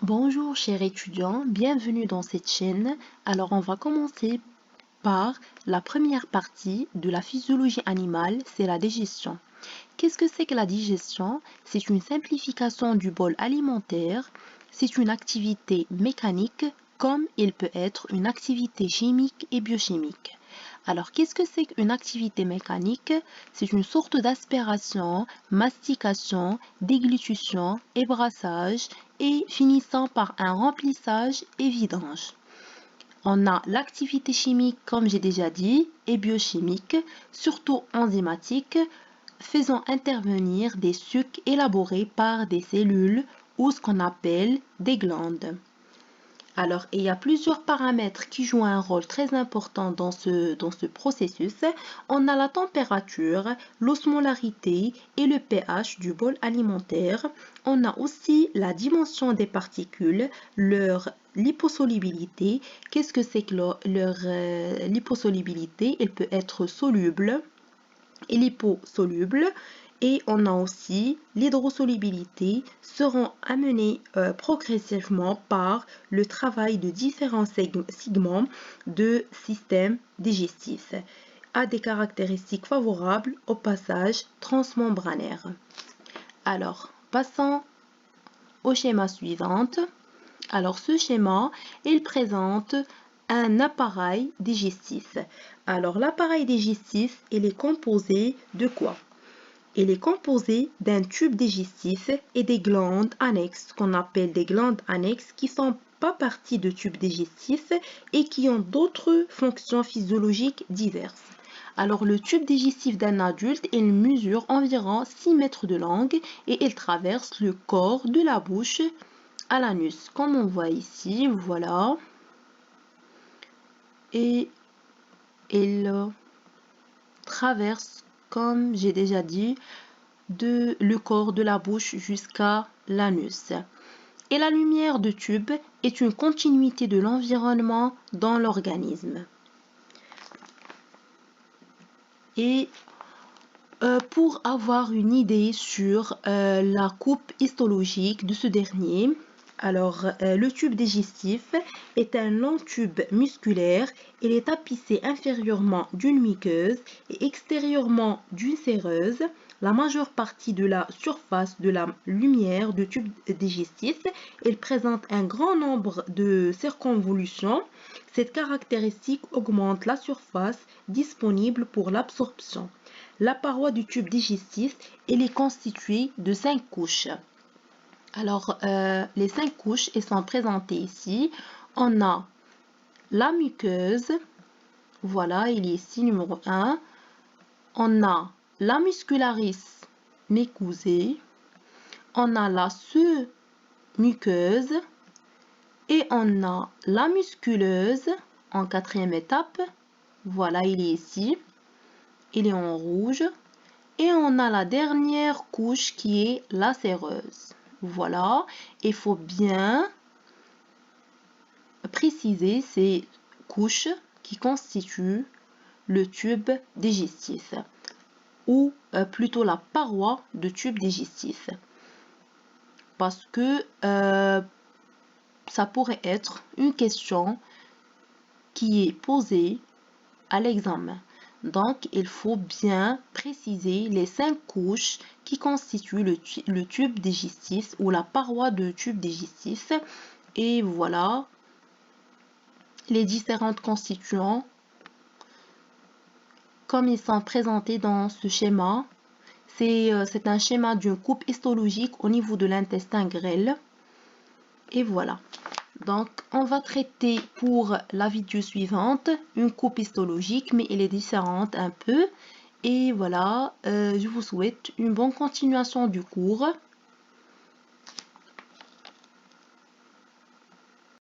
Bonjour chers étudiants, bienvenue dans cette chaîne. Alors on va commencer par la première partie de la physiologie animale, c'est la digestion. Qu'est-ce que c'est que la digestion? C'est une simplification du bol alimentaire, c'est une activité mécanique comme il peut être une activité chimique et biochimique. Alors, qu'est-ce que c'est qu'une activité mécanique? C'est une sorte d'aspiration, mastication, déglutition, ébrassage et finissant par un remplissage et vidange. On a l'activité chimique, comme j'ai déjà dit, et biochimique, surtout enzymatique, faisant intervenir des sucs élaborés par des cellules ou ce qu'on appelle des glandes. Alors, il y a plusieurs paramètres qui jouent un rôle très important dans ce processus. On a la température, l'osmolarité et le pH du bol alimentaire. On a aussi la dimension des particules, leur liposolubilité. Qu'est-ce que c'est que leur liposolubilité? Elle peut être soluble et liposoluble. Et on a aussi l'hydrosolubilité seront amenées progressivement par le travail de différents segments de système digestif à des caractéristiques favorables au passage transmembranaire. Alors, passons au schéma suivant. Alors, ce schéma, il présente un appareil digestif. Alors, l'appareil digestif, il est composé de quoi? Il est composé d'un tube digestif et des glandes annexes, qu'on appelle des glandes annexes, qui ne font pas partie de tube digestif et qui ont d'autres fonctions physiologiques diverses. Alors, le tube digestif d'un adulte, il mesure environ 6 mètres de long et il traverse le corps de la bouche à l'anus, comme on voit ici, voilà. Et il traverse, comme j'ai déjà dit, le corps de la bouche jusqu'à l'anus. Et la lumière de tube est une continuité de l'environnement dans l'organisme. Et pour avoir une idée sur la coupe histologique de ce dernier, alors le tube digestif est un long tube musculaire. Il est tapissé inférieurement d'une muqueuse et extérieurement d'une séreuse. La majeure partie de la surface de la lumière du tube digestif, elle présente un grand nombre de circonvolutions. Cette caractéristique augmente la surface disponible pour l'absorption. La paroi du tube digestif, elle est constituée de 5 couches. Alors, les 5 couches, elles sont présentées ici. On a la muqueuse, voilà, il est ici, numéro 1. On a la muscularis mucosae. On a la sous-muqueuse. Et on a la musculeuse en 4e étape. Voilà, il est ici. Il est en rouge. Et on a la dernière couche qui est la séreuse. Voilà, il faut bien préciser ces couches qui constituent le tube digestif ou plutôt la paroi de tube digestif. Parce que ça pourrait être une question qui est posée à l'examen. Donc, il faut bien préciser les 5 couches qui constituent le tube digestif ou la paroi de tube digestif. Et voilà les différentes constituants comme ils sont présentés dans ce schéma. C'est un schéma d'une coupe histologique au niveau de l'intestin grêle. Et voilà. Donc, on va traiter pour la vidéo suivante une coupe histologique, mais elle est différente un peu. Et voilà, je vous souhaite une bonne continuation du cours.